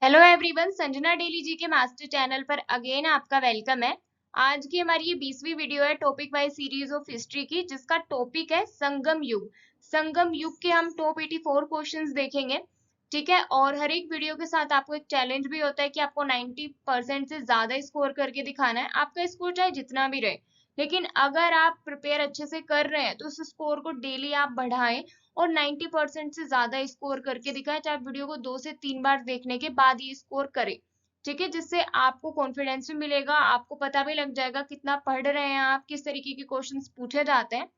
Hello everyone, Sanjana daily जी के master channel पर again आपका वेलकम है। आज की हमारी ये 20वीं वीडियो है topic wise series of history की, जिसका टॉपिक है संगम युग। संगम युग के हम टॉप 84 क्वेश्चंस देखेंगे, ठीक है। और हर एक वीडियो के साथ आपको एक चैलेंज भी होता है कि आपको 90% से ज्यादा स्कोर करके दिखाना है। आपका स्कोर चाहे जितना भी रहे, लेकिन अगर आप प्रिपेयर अच्छे से कर रहे हैं तो उस स्कोर को डेली आप बढ़ाएं और 90% से ज्यादा स्कोर करके दिखाएं, चाहे वीडियो को 2 से 3 बार देखने के बाद ये स्कोर करें, ठीक है। जिससे आपको कॉन्फिडेंस भी मिलेगा, आपको पता भी लग जाएगा कितना पढ़ रहे हैं आप, किस तरीके के क्वेश्चंस पूछे जाते हैं,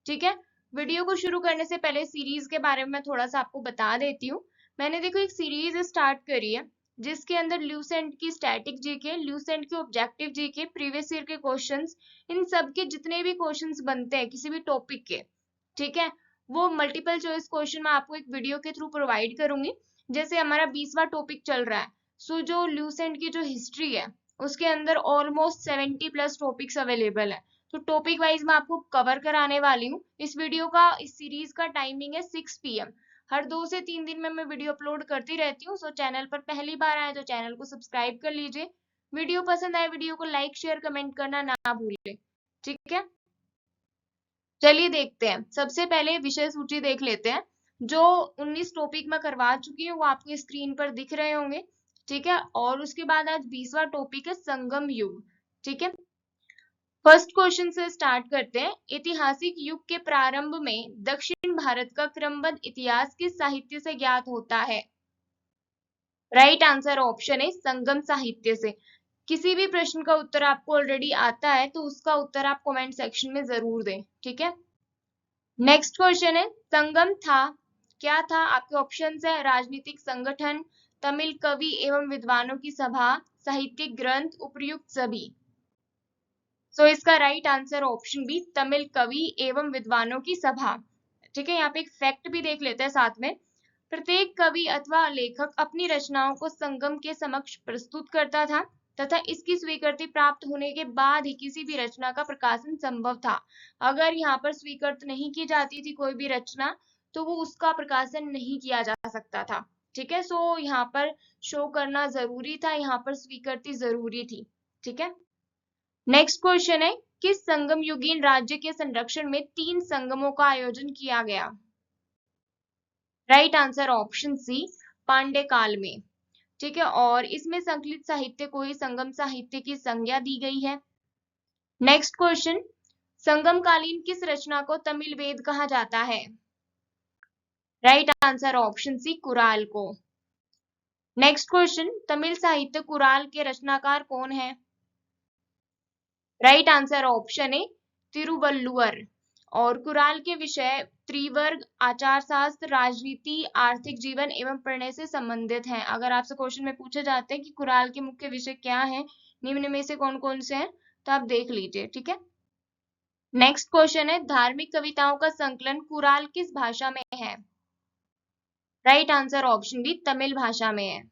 ठीक है। वीडियो को शुरू करने से पहले सीरीज के बारे में मैं थोड़ा सा आपको बता देती हूँ। मैंने देखो एक सीरीज स्टार्ट करी है जिसके अंदर ल्यूसेंट की स्टैटिक जीके, ल्यूसेंट के ऑब्जेक्टिव जीके, प्रीवियस ईयर के क्वेश्चंस, इन सब के जितने भी क्वेश्चंस बनते हैं किसी भी टॉपिक के, ठीक है, वो मल्टीपल चॉइस क्वेश्चन मैं आपको एक वीडियो के थ्रू प्रोवाइड करूंगी। जैसे हमारा 20वां टॉपिक चल रहा है, सो जो ल्यूसेंट की जो हिस्ट्री है उसके अंदर ऑलमोस्ट 70+ टॉपिक्स अवेलेबल है। तो टॉपिक वाइज मैं आपको कवर कराने वाली हूँ। इस वीडियो का, इस सीरीज का टाइमिंग है 6 PM। हर 2 से 3 दिन में मैं वीडियो अपलोड करती रहती हूँ। सो चैनल पर पहली बार आए तो चैनल को सब्सक्राइब कर लीजिए। वीडियो पसंद आए वीडियो को लाइक शेयर कमेंट करना ना भूलें, ठीक है। चलिए देखते हैं, सबसे पहले विषय सूची देख लेते हैं। जो 19 टॉपिक मैं करवा चुकी हूँ वो आपको स्क्रीन पर दिख रहे होंगे, ठीक है। और उसके बाद आज 20वां टॉपिक है संगम युग, ठीक है। फर्स्ट क्वेश्चन से स्टार्ट करते हैं। ऐतिहासिक युग के प्रारंभ में दक्षिण भारत का क्रमबद्ध इतिहास किस साहित्य से ज्ञात होता है? राइट आंसर ऑप्शन है संगम साहित्य से। किसी भी प्रश्न का उत्तर आपको ऑलरेडी आता है तो उसका उत्तर आप कमेंट सेक्शन में जरूर दें, ठीक है। नेक्स्ट क्वेश्चन है, संगम था क्या था? आपके ऑप्शंस है राजनीतिक संगठन, तमिल कवि एवं विद्वानों की सभा, साहित्यिक ग्रंथ, उपर्युक्त सभी। सो इसका right answer option B, Tamil कवि एवं विद्वानों की सभा, ठीक है। यहाँ पे एक फैक्ट भी देख लेते हैं साथ में। प्रत्येक कवि अथवा लेखक अपनी रचनाओं को संगम के समक्ष प्रस्तुत करता था तथा इसकी स्वीकृति प्राप्त होने के बाद ही किसी भी रचना का प्रकाशन संभव था। अगर यहाँ पर स्वीकृत नहीं की जाती थी कोई भी रचना तो वो उसका प्रकाशन नहीं किया जा सकता था, ठीक है। सो यहाँ पर शो करना जरूरी था, यहाँ पर स्वीकृति जरूरी थी, ठीक है। नेक्स्ट क्वेश्चन है, किस संगम युगीन राज्य के संरक्षण में 3 संगमों का आयोजन किया गया? Right answer option C, Pandya काल में, ठीक है। और इसमें संकलित साहित्य को ही संगम साहित्य की संज्ञा दी गई है। नेक्स्ट क्वेश्चन, संगम कालीन किस रचना को तमिल वेद कहा जाता है? राइट आंसर ऑप्शन सी, कुराल को। नेक्स्ट क्वेश्चन, तमिल साहित्य कुराल के रचनाकार कौन है? राइट आंसर ऑप्शन ए, तिरुवल्लुवर। और कुराल के विषय त्रिवर्ग, आचार शास्त्र, राजनीति, आर्थिक जीवन एवं प्रणय से संबंधित हैं। अगर आपसे क्वेश्चन में पूछे जाते हैं कि कुराल के मुख्य विषय क्या हैं, निम्न में से कौन कौन से हैं, तो आप देख लीजिए, ठीक है। नेक्स्ट क्वेश्चन है, धार्मिक कविताओं का संकलन कुराल किस भाषा में है? Right answer option B, Tamil भाषा में है।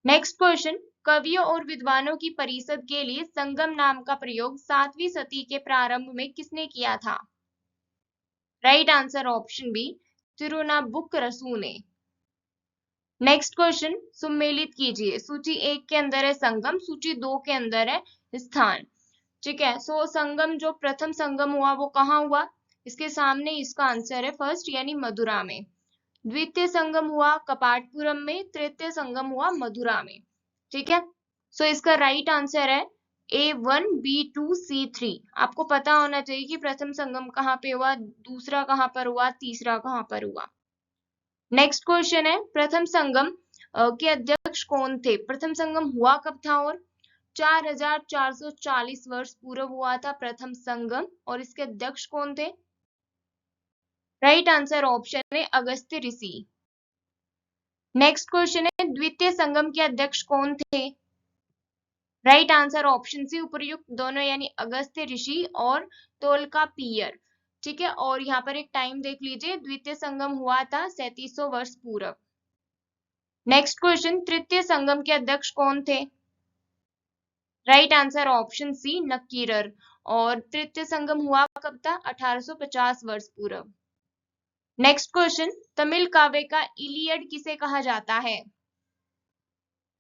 नेक्स्ट क्वेश्चन, कवियों और विद्वानों की परिषद के लिए संगम नाम का प्रयोग 7वीं सदी के प्रारंभ में किसने किया था? राइट आंसर ऑप्शन बी, तिरुनाबुक्करसु ने। नेक्स्ट क्वेश्चन, सुमेलित कीजिए। सूची 1 के अंदर है संगम, सूची 2 के अंदर है स्थान, ठीक है। सो संगम, जो प्रथम संगम हुआ वो कहाँ हुआ? इसके सामने इसका आंसर है फर्स्ट, यानी मदुरा में। द्वितीय संगम हुआ कपाटपुरम में, तृतीय संगम हुआ मथुरा में, ठीक है। सो इसका राइट आंसर है A1 B2 C3। आपको पता होना चाहिए कि प्रथम संगम कहाँ पे हुआ, दूसरा कहाँ पर हुआ, तीसरा कहाँ पर हुआ। नेक्स्ट क्वेश्चन है, प्रथम संगम के अध्यक्ष कौन थे? प्रथम संगम हुआ कब था? और 4440 वर्ष पूर्व हुआ था प्रथम संगम। और इसके अध्यक्ष कौन थे? राइट आंसर ऑप्शन है अगस्त्य ऋषि। नेक्स्ट क्वेश्चन है, द्वितीय संगम के अध्यक्ष कौन थे? राइट आंसर ऑप्शन सी, उपर्युक्त दोनों, यानी अगस्त्य ऋषि और तोलकापियर, ठीक है। और यहाँ पर एक टाइम देख लीजिए, द्वितीय संगम हुआ था 3700 वर्ष पूर्व। नेक्स्ट क्वेश्चन, तृतीय संगम के अध्यक्ष कौन थे? Right answer option C, Nakkirar. और तृतीय संगम हुआ कब था? 1850 वर्ष पूर्व। नेक्स्ट क्वेश्चन, तमिल काव्य का इलियड किसे कहा जाता है?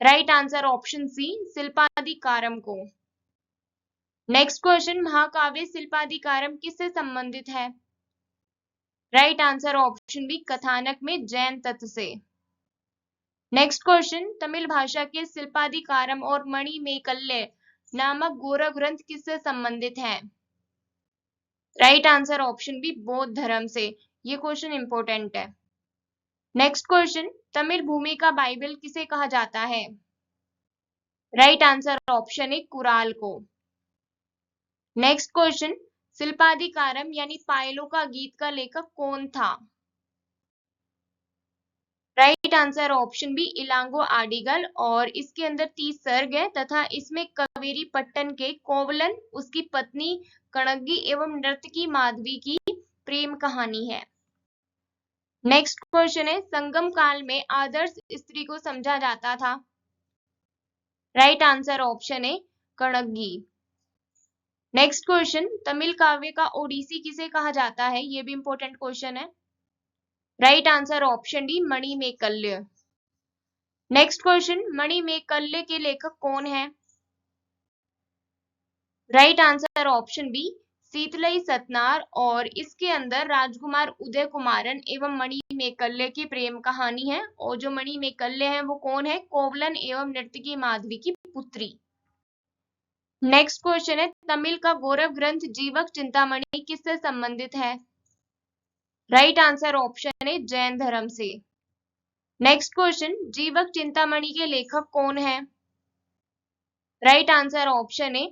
Right answer option C Silappatikaram को। नेक्स्ट क्वेश्चन, महाकाव्य शिल्पाधिकारम किससे संबंधित है? राइट आंसर ऑप्शन बी कथानक में जैन तत्व से। नेक्स्ट क्वेश्चन, तमिल भाषा के शिल्पाधिकारम और मणिमेकल्य नामक गौरव ग्रंथ किससे संबंधित है? राइट आंसर ऑप्शन बी बौद्ध धर्म से। ये क्वेश्चन इंपॉर्टेंट है। नेक्स्ट क्वेश्चन, तमिल भूमि का बाइबल किसे कहा जाता है? राइट आंसर ऑप्शन ए कुराल को। नेक्स्ट क्वेश्चन, शिल्पाधिकारम यानी पायलों का गीत का लेखक कौन था? Right answer option B Elango आडिगल, और इसके अंदर 30 सर्ग है तथा इसमें कावेरी पट्टन के कोवलन, उसकी पत्नी कणगी एवं नर्तकी माधवी की प्रेम कहानी है। नेक्स्ट क्वेश्चन है, संगम काल में आदर्श स्त्री को समझा जाता था? Right answer option A Kannagi. Next question, Tamil काव्य का ओडिसी किसे कहा जाता है? ये भी इंपॉर्टेंट क्वेश्चन है। Right answer option D Manimekalai. Next question, Manimekalai के लेखक कौन है? Right answer option B Seethalai Sattanar, और इसके अंदर राजकुमार उदय कुमारन एवं मणिमेकल्य की प्रेम कहानी है। और जो मणिमेकल्य है वो कौन है? कोवलन एवं नर्तकी माधवी की पुत्री। नेक्स्ट क्वेश्चन है, तमिल का गौरव ग्रंथ जीवक चिंतामणि किससे संबंधित है? राइट आंसर ऑप्शन है जैन धर्म से। नेक्स्ट क्वेश्चन, जीवक चिंतामणि के लेखक कौन है? राइट आंसर ऑप्शन है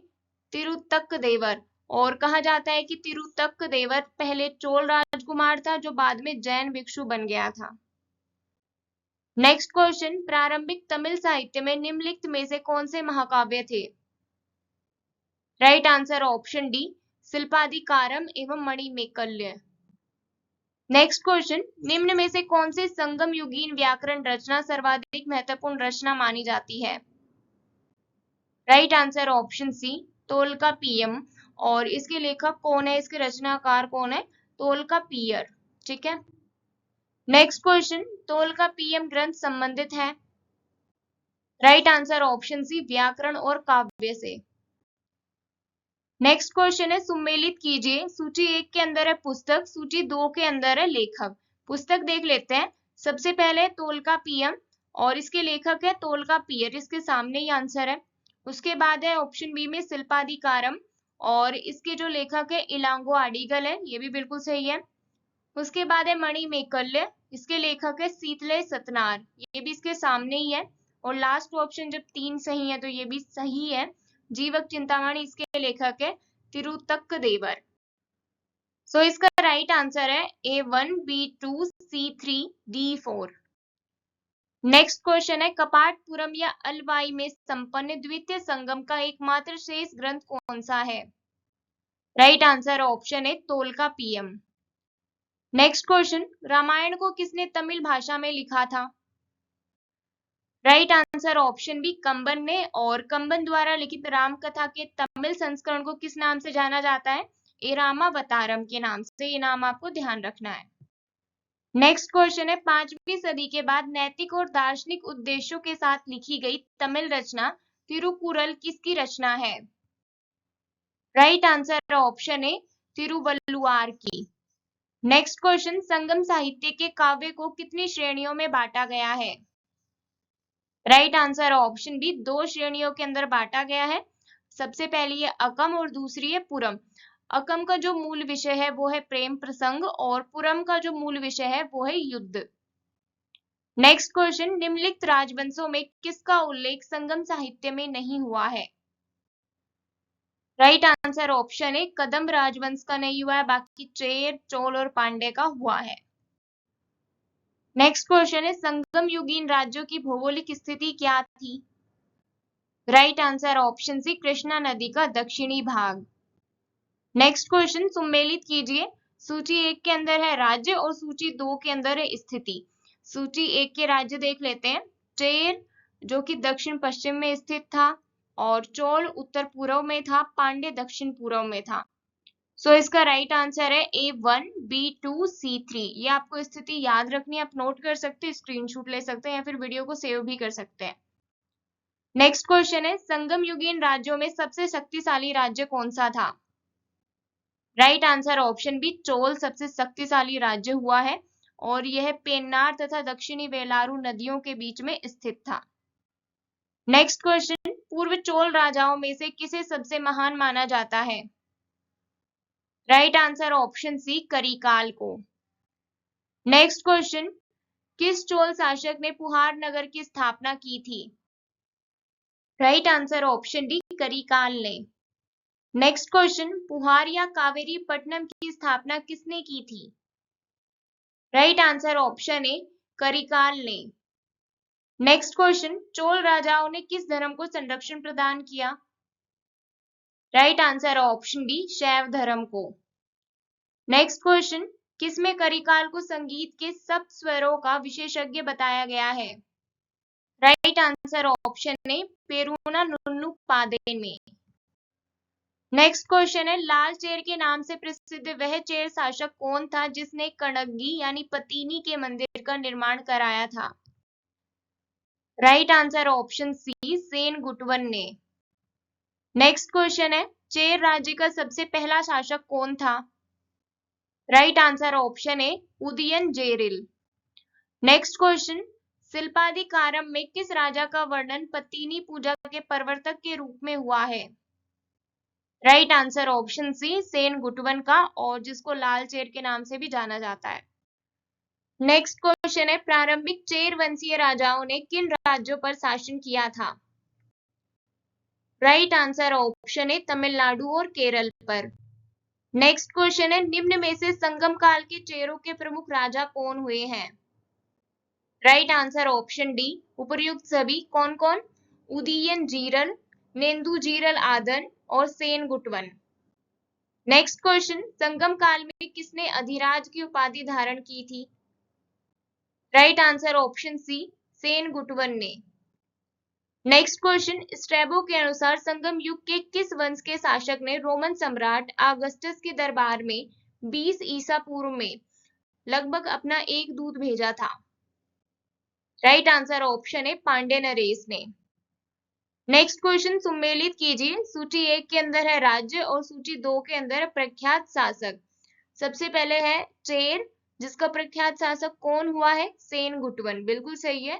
तिरुतक्कदेवर, और कहा जाता है कि तिरुतक्कदेवर पहले चोल राजकुमार था जो बाद में जैन भिक्षु बन गया था। नेक्स्ट क्वेश्चन, प्रारंभिक तमिल साहित्य में निम्नलिखित में से कौन से महाकाव्य थे? Right answer option D Silappadikaram एवं मणिमेकल्य। नेक्स्ट क्वेश्चन, निम्न में से कौन से संगम युगीन व्याकरण रचना सर्वाधिक महत्वपूर्ण रचना मानी जाती है? Right answer option C Tolkappiyam, और इसके लेखक कौन है, इसके रचनाकार कौन है? तोलकाप्पियर। ठीक है। नेक्स्ट क्वेश्चन, तोलकाप्पियम ग्रंथ संबंधित है? राइट आंसर ऑप्शन सी व्याकरण और काव्य से। नेक्स्ट क्वेश्चन है, सुमेलित कीजिए। सूची 1 के अंदर है पुस्तक, सूची 2 के अंदर है लेखक। पुस्तक देख लेते हैं। सबसे पहले तोलकाप्पियम, और इसके लेखक है तोलकाप्पियर, इसके सामने ही आंसर है। उसके बाद है ऑप्शन बी में शिल्पाधिकारम, और इसके जो लेखक है इलांगो आडिगल है, ये भी बिल्कुल सही है। उसके बाद है मणिमेकल्य, इसके लेखक है शीतलई सतनार, ये भी इसके सामने ही है। और लास्ट ऑप्शन जब 3 सही है तो ये भी सही है, जीवक चिंतामणि, इसके लेखक है तिरुतक्कदेवर। सो इसका राइट आंसर है A1, B2, C3, D4। Next question है, कपाटपुरम या अलवाई में संपन्न द्वितीय संगम का एकमात्र शेष ग्रंथ कौन सा है? राइट आंसर ऑप्शन है तोलकाप्पियम। नेक्स्ट क्वेश्चन, रामायण को किसने तमिल भाषा में लिखा था? राइट आंसर ऑप्शन बी कंबन ने, और कंबन द्वारा लिखित राम कथा के तमिल संस्करण को किस नाम से जाना जाता है? एरामावतारम के नाम से। ये नाम आपको ध्यान रखना है। नेक्स्ट क्वेश्चन है, 5वीं सदी के बाद नैतिक और दार्शनिक उद्देश्यों के साथ लिखी गई तमिल रचना तिरुकुरल किसकी रचना है? राइट आंसर ऑप्शन है तिरुवल्लुवार की। नेक्स्ट क्वेश्चन, संगम साहित्य के काव्य को कितनी श्रेणियों में बांटा गया है? राइट आंसर ऑप्शन बी 2 श्रेणियों के अंदर बांटा गया है। सबसे पहली है अकम और दूसरी है पुरम। अकम का जो मूल विषय है वो है प्रेम प्रसंग, और पुरम का जो मूल विषय है वो है युद्ध। नेक्स्ट क्वेश्चन, निम्नलिखित राजवंशों में किसका उल्लेख संगम साहित्य में नहीं हुआ है? राइट आंसर ऑप्शन है कदम राजवंश का नहीं हुआ है, बाकी चेर, चोल और पांड्य का हुआ है। नेक्स्ट क्वेश्चन है, संगम युगीन राज्यों की भौगोलिक स्थिति क्या थी? Right answer option C Krishna नदी का दक्षिणी भाग। नेक्स्ट क्वेश्चन, सुमेलित कीजिए। सूची 1 के अंदर है राज्य और सूची 2 के अंदर है स्थिति। सूची 1 के राज्य देख लेते हैं। चेर जो कि दक्षिण पश्चिम में स्थित था, और चोल उत्तर पूर्व में था, पांड्य दक्षिण पूर्व में था। सो इसका राइट आंसर है A1, B2, C3। ये आपको स्थिति याद रखनी है, आप नोट कर सकते हैं, स्क्रीनशॉट ले सकते हैं या फिर वीडियो को सेव भी कर सकते हैं। नेक्स्ट क्वेश्चन है, संगम युगीन राज्यों में सबसे शक्तिशाली राज्य कौन सा था? Right answer option B, Chola सबसे शक्तिशाली राज्य हुआ है और यह पेन्नार तथा दक्षिणी वेलारू नदियों के बीच में स्थित था। नेक्स्ट क्वेश्चन, पूर्व चोल राजाओं में से किसे सबसे महान माना जाता है? Right answer option C, Karikala को। नेक्स्ट क्वेश्चन, किस चोल शासक ने पुहार नगर की स्थापना की थी? Right answer option D, Karikala ने। नेक्स्ट क्वेश्चन, पुहार या कावेरी पट्टनम की स्थापना किसने की थी? Right answer option A, Karikala ने। नेक्स्ट क्वेश्चन, चोल राजाओं ने किस धर्म को संरक्षण प्रदान किया? राइट आंसर ऑप्शन बी, शैव धर्म को। नेक्स्ट क्वेश्चन, किसमें करिकाल को संगीत के सप्त स्वरों का विशेषज्ञ बताया गया है? राइट आंसर ऑप्शन ए, पेरूना नुन्नु पादे में। नेक्स्ट क्वेश्चन है, लाल चेर के नाम से प्रसिद्ध वह चेर शासक कौन था जिसने कणग्गी यानी पतीनी के मंदिर का निर्माण कराया था? Right answer option C, Senguttuvan ने। नेक्स्ट क्वेश्चन है, चेर राज्य का सबसे पहला शासक कौन था? Right answer option A, Udiyan Cheral. Next question, Silappatikaram में किस राजा का वर्णन पत्तिनी पूजा के प्रवर्तक के रूप में हुआ है? Right answer option C, Senguttuvan का, और जिसको लाल चेर के नाम से भी जाना जाता है। नेक्स्ट क्वेश्चन है, प्रारंभिक चेर वंशीय राजाओं ने किन राज्यों पर शासन किया था? राइट आंसर ऑप्शन है, तमिलनाडु और केरल पर। नेक्स्ट क्वेश्चन है, निम्न में से संगम काल के चेरों के प्रमुख राजा कौन हुए हैं? राइट आंसर ऑप्शन डी, उपर्युक्त सभी। कौन कौन? उदयन जीरल, नेंदु जीरल आदन और Senguttuvan. Next question, Sangam काल में किसने अधिराज की उपाधि धारण की थी? Right answer option C, Senguttuvan ने। नेक्स्ट क्वेश्चन, स्ट्रैबो के अनुसार संगम युग के किस वंश के शासक ने रोमन सम्राट ऑगस्टस के दरबार में 20 ईसा पूर्व में लगभग अपना एक दूत भेजा था? राइट आंसर ऑप्शन है, पांड्य नरेश ने। नेक्स्ट क्वेश्चन, सुमेलित कीजिए, सूची 1 के अंदर है राज्य और सूची 2 के अंदर है प्रख्यात शासक। सबसे पहले है चेर, जिसका प्रख्यात शासक कौन हुआ है? सेन गुटवन, बिल्कुल सही है।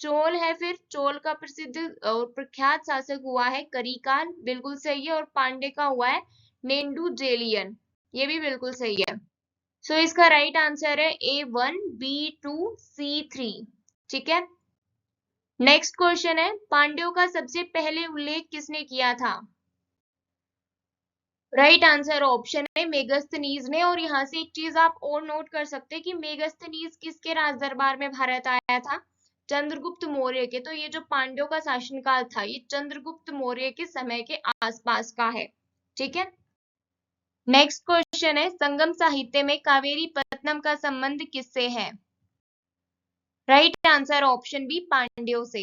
चोल है, फिर चोल का प्रसिद्ध और प्रख्यात शासक हुआ है करिकाल, बिल्कुल सही है। और पांडे का हुआ है नेंडू जेलियन, ये भी बिल्कुल सही है। सो इसका राइट आंसर है A1, B2, C3, ठीक है। नेक्स्ट क्वेश्चन है, पांड्यों का सबसे पहले उल्लेख किसने किया था? राइट आंसर ऑप्शन है, मेगस्थनीज ने। और यहाँ से एक चीज आप और नोट कर सकते हैं कि मेगस्थनीज किसके राज दरबार में भारत आया था? चंद्रगुप्त मौर्य के। तो ये जो पांड्यों का शासनकाल था, ये चंद्रगुप्त मौर्य के समय के आसपास का है, ठीक है। नेक्स्ट क्वेश्चन है, संगम साहित्य में कावेरी पत्तनम का संबंध किससे है? राइट आंसर ऑप्शन बी, पांड्यों से।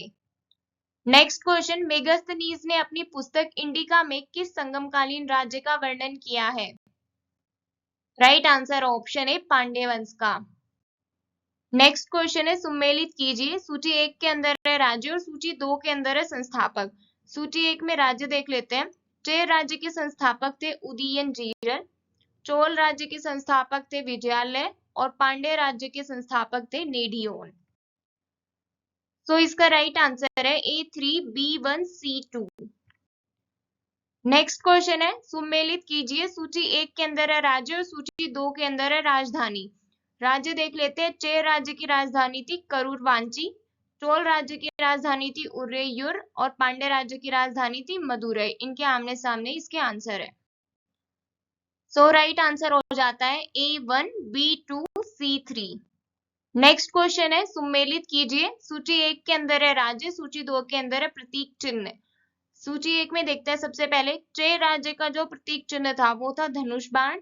नेक्स्ट क्वेश्चन, मेगस्थनीज ने अपनी पुस्तक इंडिका में किस संगमकालीन राज्य का वर्णन किया है? राइट आंसर ऑप्शन है, पांड्य वंश का। नेक्स्ट क्वेश्चन है, सुमेलित कीजिए, सूची 1 के अंदर है राज्य और सूची 2 के अंदर है संस्थापक। सूची 1 में राज्य देख लेते हैं। चेर राज्य के संस्थापक थे उदयन जीरल, चोल राज्य के संस्थापक थे विजयालय और पांड्य राज्य के संस्थापक थे नेडियोन। सो इसका राइट आंसर है A3, B1, C2। Next question है, सुमेलित कीजिए, सूची 1 के अंदर है राज्य और सूची 2 के अंदर है राजधानी। राज्य देख लेते हैं। चेर राज्य की राजधानी थी करूर वांची, चोल राज्य की राजधानी थी उरेयूर और पांड्य राज्य की राजधानी थी मदुरै। इनके आमने सामने इसके आंसर है। सो राइट आंसर हो जाता है A1, B2, C3। Next question है, सुमेलित कीजिए, सूची 1 के अंदर है राज्य, सूची 2 के अंदर है प्रतीक चिन्ह। सूची 1 में देखते हैं सबसे पहले, चेर राज्य का जो प्रतीक चिन्ह था वो था धनुष बाण,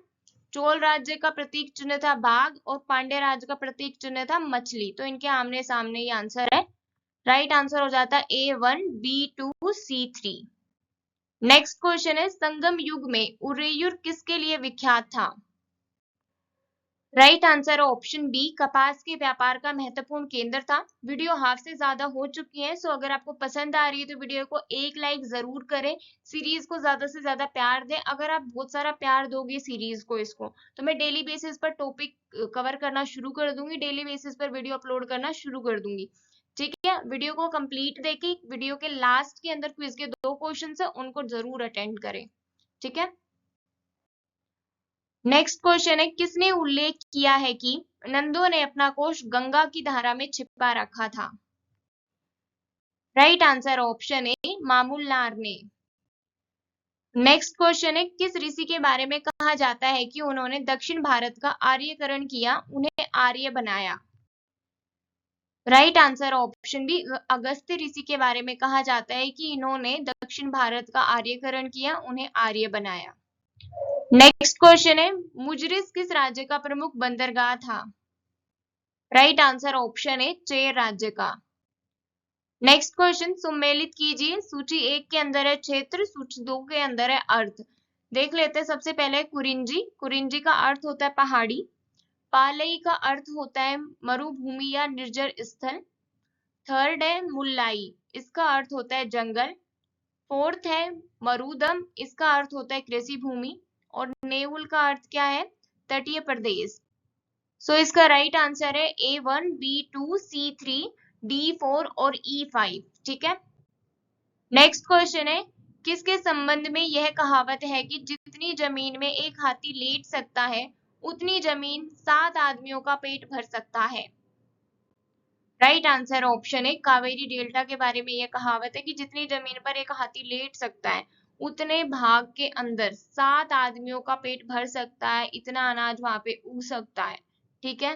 चोल राज्य का प्रतीक चिन्ह था बाघ और पांड्य राज्य का प्रतीक चिन्ह था मछली। तो इनके आमने सामने ही आंसर है। राइट आंसर हो जाता है A1, B2, C3। Next question है, संगम युग में उरेयूर किसके लिए विख्यात था? राइट आंसर ऑप्शन बी, कपास के व्यापार का महत्वपूर्ण केंद्र था। वीडियो हाफ से ज्यादा हो चुकी है, सो अगर आपको पसंद आ रही है तो वीडियो को एक लाइक जरूर करें। सीरीज को ज्यादा से ज्यादा प्यार दें। अगर आप बहुत सारा प्यार दोगे सीरीज को, इसको तो मैं डेली बेसिस पर टॉपिक कवर करना शुरू कर दूंगी, डेली बेसिस पर वीडियो अपलोड करना शुरू कर दूंगी। ठीक है, वीडियो को कंप्लीट देखिए। वीडियो के लास्ट के अंदर क्विज के 2 क्वेश्चन है, उनको जरूर अटेंड करें। ठीक है, नेक्स्ट क्वेश्चन है, किसने उल्लेख किया है कि नंदों ने अपना कोष गंगा की धारा में छिपा रखा था? राइट आंसर ऑप्शन ए, मामूलनार ने। नेक्स्ट क्वेश्चन है, किस ऋषि के बारे में कहा जाता है कि उन्होंने दक्षिण भारत का आर्यकरण किया, उन्हें आर्य बनाया? Right answer option B, Agastya ऋषि के बारे में कहा जाता है कि इन्होंने दक्षिण भारत का आर्यकरण किया, उन्हें आर्य बनाया। नेक्स्ट क्वेश्चन है, मुजरिस किस राज्य का प्रमुख बंदरगाह था? राइट आंसर ऑप्शन है, चेर राज्य का। नेक्स्ट क्वेश्चन, सम्मिलित कीजिए। सूची 1 के अंदर है क्षेत्र, सूची 2 के अंदर है अर्थ। देख लेते हैं। सबसे पहले कुरिंजी। कुरिंजी का अर्थ होता है पहाड़ी। पालई का अर्थ होता है मरुभूमि या निर्जर स्थल। थर्ड है मुल्लाई, इसका अर्थ होता है जंगल। फोर्थ है मरुदम, इसका अर्थ होता है कृषि भूमि। और नेउल का अर्थ क्या है? तटीय प्रदेश। सो इसका राइट आंसर है A1, B2, C3, D4 और E5। ठीक है, नेक्स्ट क्वेश्चन है, किसके संबंध में यह कहावत है कि जितनी जमीन में एक हाथी लेट सकता है, उतनी जमीन 7 आदमियों का पेट भर सकता है? राइट आंसर ऑप्शन है, कावेरी डेल्टा के बारे में यह कहावत है कि जितनी जमीन पर एक हाथी लेट सकता है, उतने भाग के अंदर 7 आदमियों का पेट भर सकता है, इतना अनाज वहां पे उग सकता है। ठीक है,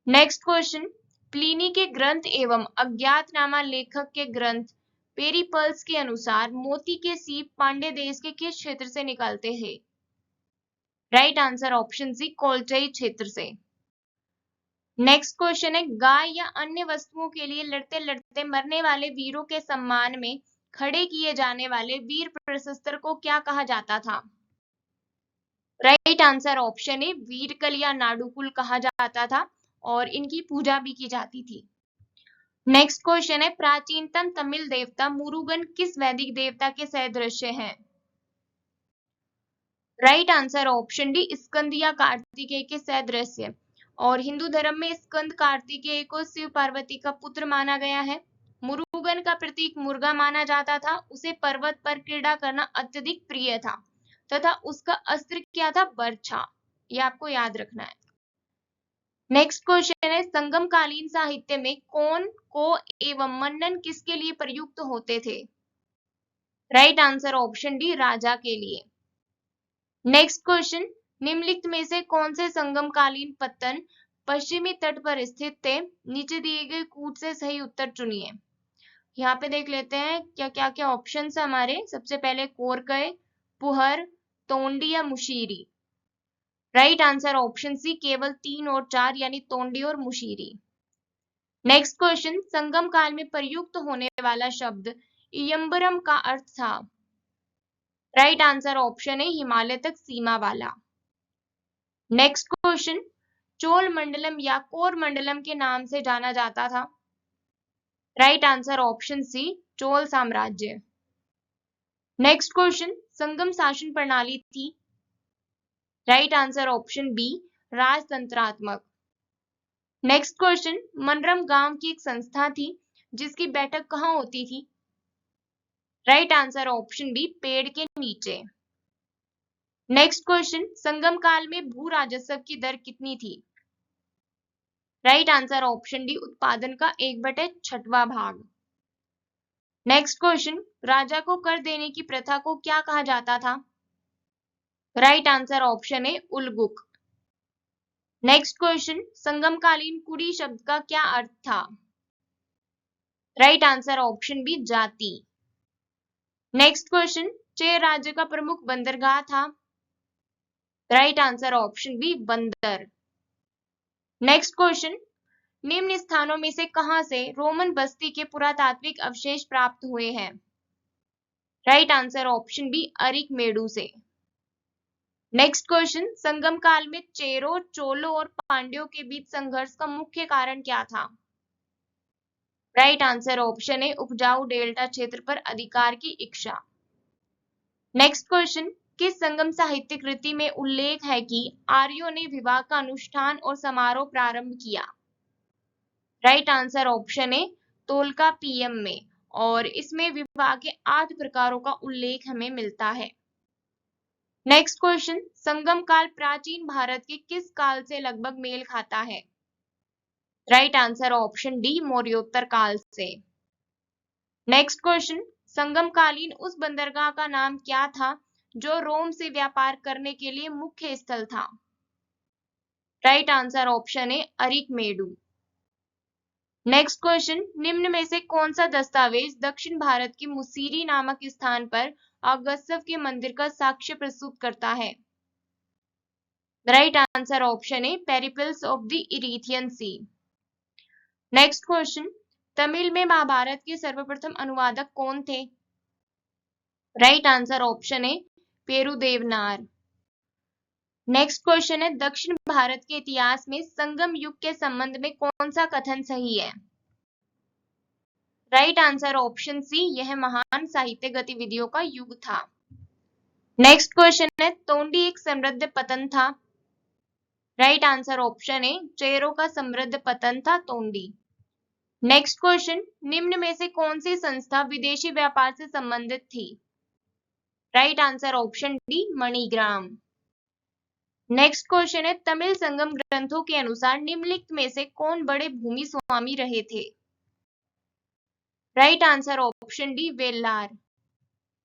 नेक्स्ट क्वेश्चन, प्लिनी के ग्रंथ एवं अज्ञातनामा लेखक के ग्रंथ पेरिपल्स के अनुसार मोती के सीप पांड्य देश के किस क्षेत्र से निकलते हैं? राइट आंसर ऑप्शन सी, कोलचई क्षेत्र से। नेक्स्ट क्वेश्चन है, गाय या अन्य वस्तुओं के लिए लड़ते लड़ते मरने वाले वीरों के सम्मान में खड़े किए जाने वाले वीर प्रशस्त्र को क्या कहा जाता था? राइट आंसर ऑप्शन है, वीरकल या नाडुकुल कहा जाता था, और इनकी पूजा भी की जाती थी। नेक्स्ट क्वेश्चन है, प्राचीनतम तमिल देवता मुरुगन किस वैदिक देवता के सदृश हैं? राइट आंसर ऑप्शन डी, स्कंद या कार्तिकेय के सदृश। और हिंदू धर्म में स्कंद कार्तिकेय को शिव पार्वती का पुत्र माना गया है। मुरुगन का प्रतीक मुर्गा माना जाता था। उसे पर्वत पर क्रीड़ा करना अत्यधिक प्रिय था तथा उसका अस्त्र क्या था? बर्छा। यह आपको याद रखना है। नेक्स्ट क्वेश्चन है, संगमकालीन साहित्य में कौन, को एवं मनन किसके लिए प्रयुक्त होते थे? राइट आंसर ऑप्शन डी, राजा के लिए। नेक्स्ट क्वेश्चन, निम्नलिखित में से कौन से संगमकालीन पत्तन पश्चिमी तट पर स्थित थे? नीचे दिए गए कूट से सही उत्तर चुनिए। यहाँ पे देख लेते हैं क्या क्या क्या ऑप्शन है हमारे। सबसे पहले कोरकय, पुहर, तोंडी या मुशीरी। राइट आंसर ऑप्शन सी, केवल 3 और 4 यानी तोंडी और मुशीरी। नेक्स्ट क्वेश्चन, संगम काल में प्रयुक्त होने वाला शब्द इयम्बरम का अर्थ था? राइट आंसर ऑप्शन है, हिमालय तक सीमा वाला। नेक्स्ट क्वेश्चन, चोल मंडलम या कोर मंडलम के नाम से जाना जाता था? Right answer option C, Chola साम्राज्य। नेक्स्ट क्वेश्चन, संगम शासन प्रणाली थी? राइट आंसर ऑप्शन बी, राजतंत्रात्मक। नेक्स्ट क्वेश्चन, मनरम गांव की एक संस्था थी जिसकी बैठक कहाँ होती थी? राइट आंसर ऑप्शन बी, पेड़ के नीचे। नेक्स्ट क्वेश्चन, संगम काल में भू राजस्व की दर कितनी थी? राइट आंसर ऑप्शन डी, उत्पादन का 1/6वां भाग। नेक्स्ट क्वेश्चन, राजा को कर देने की प्रथा को क्या कहा जाता था? राइट आंसर ऑप्शन है, उलगुक। नेक्स्ट क्वेश्चन, संगमकालीन कुड़ी शब्द का क्या अर्थ था? राइट आंसर ऑप्शन बी, जाति। नेक्स्ट क्वेश्चन, चेर राज्य का प्रमुख बंदरगाह था? राइट आंसर ऑप्शन बी, बंदर। नेक्स्ट क्वेश्चन, निम्न स्थानों में से कहां से रोमन बस्ती के पुरातात्विक अवशेष प्राप्त हुए हैं? राइट आंसर ऑप्शन बी, अरिक मेडू से। नेक्स्ट क्वेश्चन, संगम काल में चेरों, चोलों और पांड्यों के बीच संघर्ष का मुख्य कारण क्या था? राइट आंसर ऑप्शन ए, उपजाऊ डेल्टा क्षेत्र पर अधिकार की इच्छा। नेक्स्ट क्वेश्चन, किस संगम साहित्य कृति में उल्लेख है कि आर्यों ने विवाह का अनुष्ठान और समारोह प्रारंभ किया? राइट आंसर ऑप्शन ए, तोलकाप्पियम में, और इसमें विवाह के 8 प्रकारों का उल्लेख हमें मिलता है। नेक्स्ट क्वेश्चन, संगम काल प्राचीन भारत के किस काल से लगभग मेल खाता है? राइट आंसर ऑप्शन डी, मौर्योत्तर काल से। नेक्स्ट क्वेश्चन, संगम कालीन उस बंदरगाह का नाम क्या था जो रोम से व्यापार करने के लिए मुख्य स्थल था? राइट आंसर ऑप्शन ए, अरिकमेडु। नेक्स्ट क्वेश्चन, निम्न में से कौन सा दस्तावेज दक्षिण भारत के मुसीरी नामक स्थान पर अगस्त्य के मंदिर का साक्ष्य प्रस्तुत करता है? Right answer option A, Periplus of the Erythraean Sea. Next question, Tamil में महाभारत के सर्वप्रथम अनुवादक कौन थे? Right answer option A, Perundevanar. Next question है, दक्षिण भारत के इतिहास में संगम युग के संबंध में कौन सा कथन सही है? राइट आंसर ऑप्शन सी, यह महान साहित्य गतिविधियों का युग था। नेक्स्ट क्वेश्चन है, तोंडी एक समृद्ध पतन था? राइट आंसर ऑप्शन ए, चेरों का समृद्ध पतन था तोंडी। नेक्स्ट क्वेश्चन, निम्न में से कौन सी संस्था विदेशी व्यापार से संबंधित थी? Right answer option D, Manigram. Next question है, तमिल संगम ग्रंथों के अनुसार निम्नलिखित में से कौन बड़े भूमि स्वामी रहे थे? Right answer option D, Vellalar.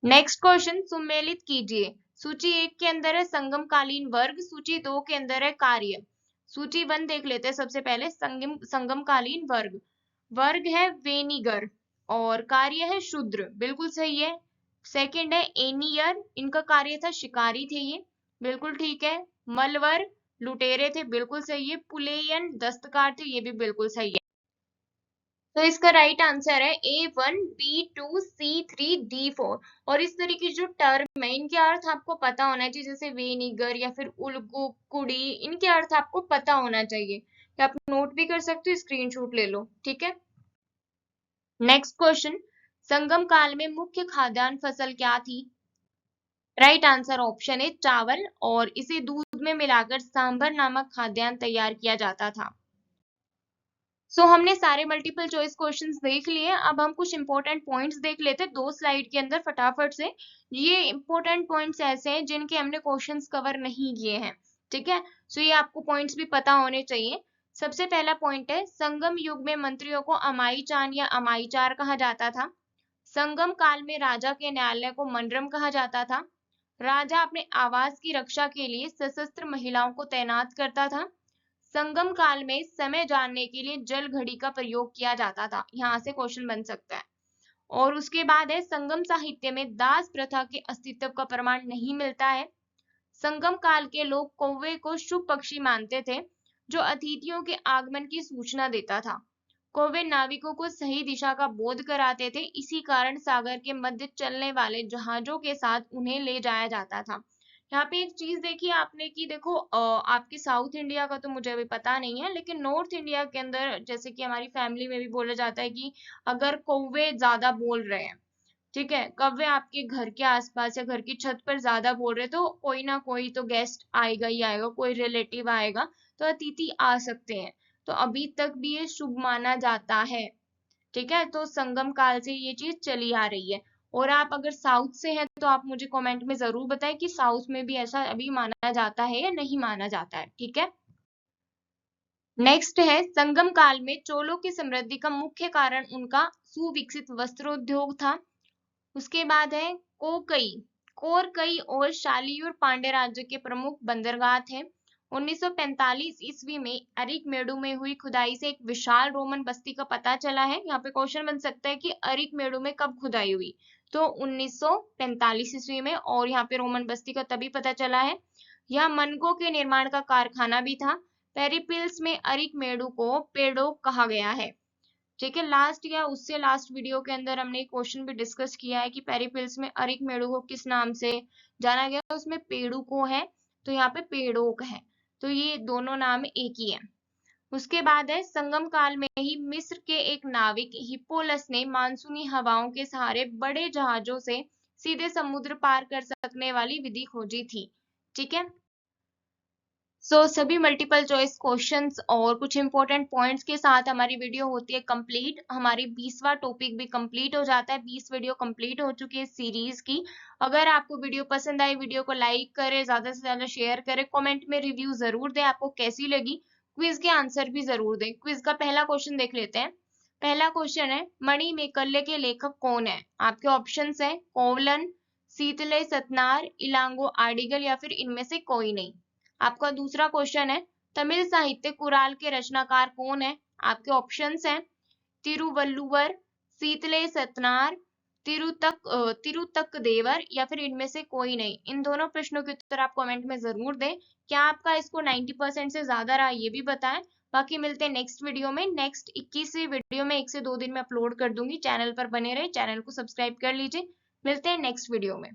Next question, सुमेलित कीजिए। सूची 1 के अंदर है संगमकालीन वर्ग, सूची 2 के अंदर है कार्य। सूची 1 देख लेते हैं सबसे पहले, संगमकालीन वर्ग। वर्ग है वेनिगर और कार्य है शूद्र, बिल्कुल सही है। सेकंड है एनियर, इनका कार्य था शिकारी थे ये, बिल्कुल ठीक है। मलवर, लुटेरे थे, बिल्कुल सही है। पुलेयन, दस्तकार थे, ये भी बिल्कुल सही है। तो इसका राइट आंसर है A1, B2, C3, D4। और इस तरीके की जो टर्म है इनके अर्थ आपको पता होना चाहिए, जैसे वेनिगर या फिर उल्गु, कुड़ी, इनके अर्थ आपको पता होना चाहिए। कि आप नोट भी कर सकते हो, स्क्रीनशॉट ले लो, ठीक है। नेक्स्ट क्वेश्चन, संगम काल में मुख्य खाद्यान्न फसल क्या थी? राइट आंसर ऑप्शन है चावल, और इसे दूध में मिलाकर सांभर नामक खाद्यान्न तैयार किया जाता था। सो हमने सारे मल्टीपल चॉइस क्वेश्चंस देख लिए। अब हम कुछ इंपॉर्टेंट पॉइंट्स देख लेते हैं 2 स्लाइड के अंदर फटाफट से। ये इंपॉर्टेंट पॉइंट्स ऐसे हैं जिनके हमने क्वेश्चंस कवर नहीं किए हैं, ठीक है। सो ये आपको पॉइंट्स भी पता होने चाहिए। सबसे पहला पॉइंट है, संगम युग में मंत्रियों को अमाईचान या अमाईचार कहा जाता था। संगम काल में राजा के न्यायालय को मंडरम कहा जाता था। राजा अपने आवास की रक्षा के लिए सशस्त्र महिलाओं को तैनात करता था। संगम काल में समय जानने के लिए जल घड़ी का प्रयोग किया जाता था। यहाँ से क्वेश्चन बन सकता है। और उसके बाद है, संगम साहित्य में दास प्रथा के अस्तित्व का प्रमाण नहीं मिलता है। संगम काल के लोग कौवे को शुभ पक्षी मानते थे, जो अतिथियों के आगमन की सूचना देता था। कौवे नाविकों को सही दिशा का बोध कराते थे, इसी कारण सागर के मध्य चलने वाले जहाजों के साथ उन्हें ले जाया जाता था। यहाँ पे एक चीज देखी आपने कि देखो, आपके साउथ इंडिया का तो मुझे अभी पता नहीं है, लेकिन नॉर्थ इंडिया के अंदर जैसे कि हमारी फैमिली में भी बोला जाता है कि अगर कौवे ज्यादा बोल रहे हैं, ठीक है, कौवे आपके घर के आसपास या घर की छत पर ज्यादा बोल रहे, तो कोई ना कोई तो गेस्ट आएगा ही आएगा, कोई रिलेटिव आएगा, तो अतिथि आ सकते हैं। तो अभी तक भी ये शुभ माना जाता है, ठीक है। तो संगम काल से ये चीज चली आ रही है। और आप अगर साउथ से हैं तो आप मुझे कमेंट में जरूर बताएं कि साउथ में भी ऐसा अभी माना जाता है या नहीं माना जाता है, ठीक है। नेक्स्ट है, संगम काल में चोलों की समृद्धि का मुख्य कारण उनका सुविकसित वस्त्रोद्योग था। उसके बाद है कोकई, कोरकई और शालियूर पांड्य राज्य के प्रमुख बंदरगाह थे। 1945 ईस्वी में अरिकमेडु में हुई खुदाई से एक विशाल रोमन बस्ती का पता चला है। यहाँ पे क्वेश्चन बन सकता है कि अरिकमेडु में कब खुदाई हुई, तो 1945 ईस्वी में, और यहाँ पे रोमन बस्ती का तभी पता चला है। यहाँ मनगो के निर्माण का कारखाना भी था। पेरिपिल्स में अरिकमेडु को पेड़ो कहा गया है, ठीक है। लास्ट या उससे लास्ट वीडियो के अंदर हमने एक क्वेश्चन भी डिस्कस किया है कि पेरिपिल्स में अरिकमेडु को किस नाम से जाना गया, उसमें पेड़ू को है। तो यहाँ पे पेड़ोक है, तो ये दोनों नाम एक ही है। उसके बाद है संगम काल में ही मिस्र के एक नाविक हिप्पोलस ने मानसूनी हवाओं के सहारे बड़े जहाजों से सीधे समुद्र पार कर सकने वाली विधि खोजी थी। ठीक है, सभी मल्टीपल चॉइस क्वेश्चंस और कुछ इंपॉर्टेंट पॉइंट्स के साथ हमारी वीडियो होती है कंप्लीट। हमारी 20वां टॉपिक भी कंप्लीट हो जाता है। 20 वीडियो कंप्लीट हो चुकी है सीरीज की। अगर आपको वीडियो पसंद आई, वीडियो को लाइक करें, ज्यादा से ज्यादा शेयर करें, कमेंट में रिव्यू जरूर दें आपको कैसी लगी। क्विज के आंसर भी जरूर दें। क्विज का पहला क्वेश्चन देख लेते हैं। पहला क्वेश्चन है, मणिमेकल्ले के लेखक कौन है? आपके ऑप्शंस है कोवलन, सीतले सतनार, इलांगो आडिगल या फिर इनमें से कोई नहीं। आपका दूसरा क्वेश्चन है, तमिल साहित्य कुराल के रचनाकार कौन है? आपके ऑप्शंस हैं तिरुवल्लुवर, सीतले सतनार, तिरुतक देवर या फिर इनमें से कोई नहीं। इन दोनों प्रश्नों के उत्तर आप कमेंट में जरूर दें। क्या आपका इसको 90% से ज्यादा रहा ये भी बताएं। बाकी मिलते हैं नेक्स्ट वीडियो में। नेक्स्ट 21वीं वीडियो में 1 से 2 दिन में अपलोड कर दूंगी। चैनल पर बने रहे, चैनल को सब्सक्राइब कर लीजिए। मिलते हैं नेक्स्ट वीडियो में।